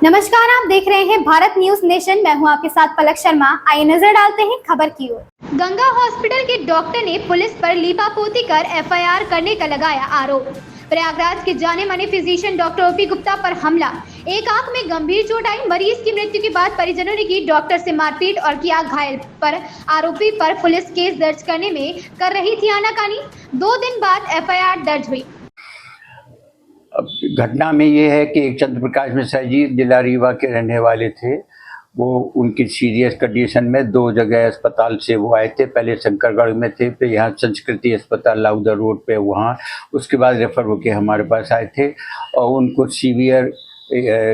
नमस्कार, आप देख रहे हैं भारत न्यूज नेशन। मैं हूं आपके साथ पलक शर्मा। आइए नजर डालते हैं खबर की ओर। गंगा हॉस्पिटल के डॉक्टर ने पुलिस पर लीपापोती कर एफआईआर करने का लगाया आरोप। प्रयागराज के जाने माने फिजिशियन डॉक्टर ओपी गुप्ता पर हमला, एक आंख में गंभीर चोट आई, मरीज की मृत्यु के बाद परिजनों ने की डॉक्टर से मारपीट और किया घायल। पर आरोपी पर पुलिस केस दर्ज करने में कर रही थी आनाकानी। 2 दिन बाद एफआईआर दर्ज हुई। अब घटना में ये है कि एक चंद्र प्रकाश मिश्रा जी जिला रीवा के रहने वाले थे। वो उनकी सीरियस कंडीशन में 2 जगह अस्पताल से वो आए थे। पहले शंकरगढ़ में थे, फिर यहाँ संस्कृति अस्पताल लाउदर रोड पे वहाँ, उसके बाद रेफर होके हमारे पास आए थे और उनको सीवियर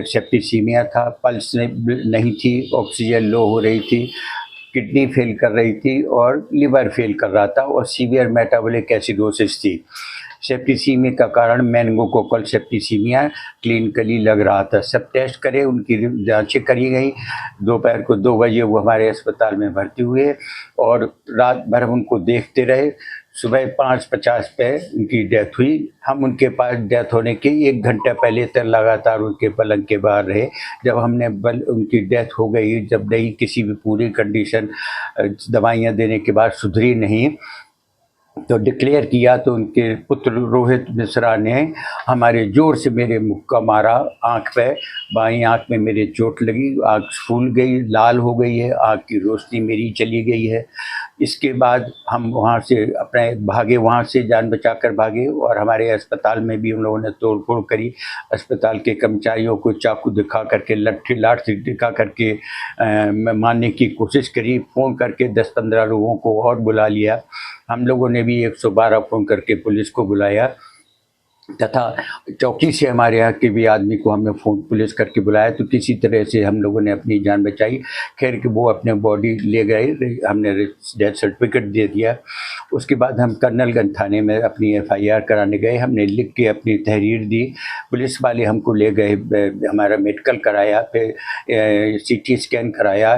सेप्टिसीमिया था, पल्स नहीं थी, ऑक्सीजन लो हो रही थी, किडनी फेल कर रही थी और लिवर फेल कर रहा था और सीवियर मेटाबॉलिक एसिडोसिस थी। सेप्टिसीमिया का कारण मेनिंगोकोकल सेप्टिसीमिया क्लिनिकली लग रहा था। सब टेस्ट करे, उनकी जांचें करी गई। दोपहर को 2 बजे वो हमारे अस्पताल में भर्ती हुए और रात भर हम उनको देखते रहे। सुबह 5:50 पे उनकी डेथ हुई। हम उनके पास डेथ होने के 1 घंटा पहले तक लगातार उनके पलंग के बाहर रहे। जब हमने उनकी डेथ हो गई, जब नहीं किसी भी पूरी कंडीशन दवाइयाँ देने के बाद सुधरी नहीं तो डिक्लेयर किया, तो उनके पुत्र रोहित मिश्रा ने हमारे जोर से मेरे मुख का मारा आँख पे। बाईं आँख में मेरे चोट लगी, आँख फूल गई, लाल हो गई है, आँख की रोशनी मेरी चली गई है। इसके बाद हम वहाँ से अपने भागे, वहाँ से जान बचाकर भागे और हमारे अस्पताल में भी उन लोगों ने तोड़फोड़ करी। अस्पताल के कर्मचारियों को चाकू दिखा करके, लाठ से दिखा करके मारने की कोशिश करी। फ़ोन करके 10-15 लोगों को और बुला लिया। हम लोगों ने भी 112 फ़ोन करके पुलिस को बुलाया तथा चौकी से हमारे यहाँ के भी आदमी को हमने फ़ोन पुलिस करके बुलाया। तो किसी तरह से हम लोगों ने अपनी जान बचाई। खैर कि वो अपने बॉडी ले गए, हमने डेथ सर्टिफिकेट दे दिया। उसके बाद हम कर्नलगंज थाने में अपनी एफआईआर कराने गए। हमने लिख के अपनी तहरीर दी। पुलिस वाले हमको ले गए, हमारा मेडिकल कराया, फिर सीटी स्कैन कराया,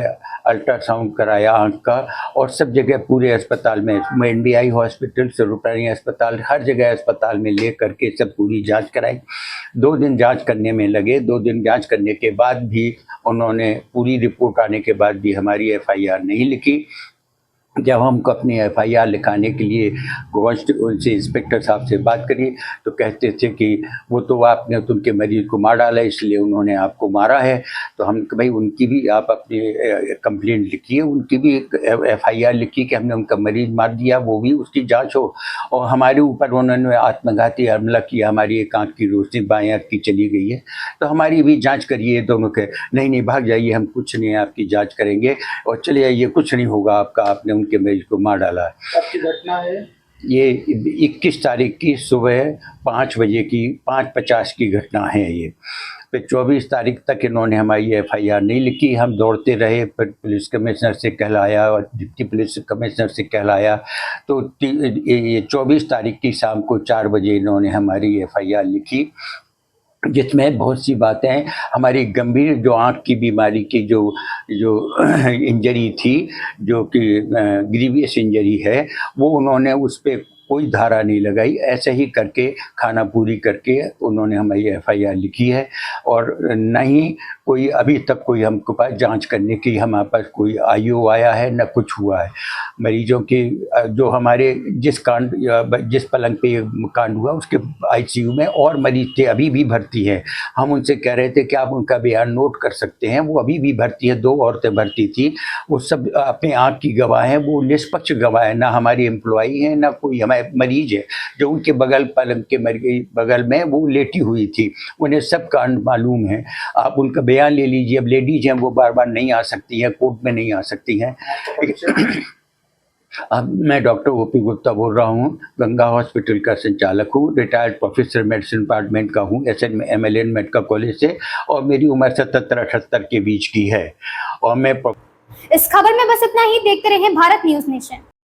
अल्ट्रासाउंड कराया आँख का, और सब जगह पूरे अस्पताल में NBI हॉस्पिटल, स्वरूपरानी अस्पताल, हर जगह अस्पताल में ले करके सब पूरी जांच कराई। 2 दिन जांच करने में लगे। 2 दिन जांच करने के बाद भी उन्होंने पूरी रिपोर्ट आने के बाद भी हमारी एफआईआर नहीं लिखी। जब हमको अपनी एफआईआर लिखाने के लिए उनसे इंस्पेक्टर साहब से बात करी तो कहते थे कि वो तो आपने उनके मरीज को मार डाला, इसलिए उन्होंने आपको मारा है। तो हम भाई उनकी भी आप अपनी कंप्लेंट लिखिए, उनकी भी एफआईआर लिखी कि हमने उनका मरीज मार दिया, वो भी उसकी जांच हो। और हमारे ऊपर उन्होंने आत्मघाती हमला किया, हमारी एक आँख की रोशनी बाएं आँख की चली गई है, तो हमारी भी जाँच करिए। दोनों के नहीं भाग जाइए, हम कुछ नहीं, आपकी जाँच करेंगे और चले आइए, कुछ नहीं होगा आपका, आपने के मरीज को मार डाला है। आपकी घटना है ये 21 तारीख की सुबह 5 बजे की 5:50 की घटना है ये। फिर 24 तारीख तक इन्होंने हमारी एफआईआर नहीं लिखी। हम दौड़ते रहे, फिर पुलिस कमिश्नर से कहलाया और डिप्टी पुलिस कमिश्नर से कहलाया। तो ये 24 तारीख की शाम को 4 बजे इन्होंने हमारी एफआईआर लिखी, जिसमें बहुत सी बातें हमारी गंभीर जो आँख की बीमारी की जो इंजरी थी, जो कि ग्रीवियस इंजरी है, वो उन्होंने उस पर कोई धारा नहीं लगाई। ऐसे ही करके खाना पूरी करके उन्होंने हमारी एफआईआर लिखी है और न ही कोई अभी तक कोई हमको पास जांच करने की हमारे पास कोई आयु आया है, न कुछ हुआ है। मरीजों की जो हमारे जिस पलंग पे कांड हुआ उसके आईसीयू में और मरीज थे, अभी भी भर्ती हैं। हम उनसे कह रहे थे कि आप उनका बयान नोट कर सकते हैं, वो अभी भी भर्ती है। 2 औरतें भर्ती थी, वो सब अपने आँख की गवाह हैं, वो निष्पक्ष गवाह है, ना हमारी एम्प्लॉई है ना कोई हमारे मरीज है। जो उनके पलंग के बगल में वो लेटी हुई थी, उन्हें सब कांड मालूम है। आप उनका बयान ले लीजिए। अब लेडीज हैं, वो बार बार नहीं आ सकती हैं, कोर्ट में नहीं आ सकती हैं। अब मैं डॉक्टर ओपी गुप्ता बोल रहा हूँ, गंगा हॉस्पिटल का संचालक हूँ, रिटायर्ड प्रोफेसर मेडिसिन डिपार्टमेंट का हूँ, SMLN मेडिकल कॉलेज से, और मेरी उम्र 77-78 के बीच की है। और मैं इस खबर में बस इतना ही। देखते रहें भारत न्यूज नेशन।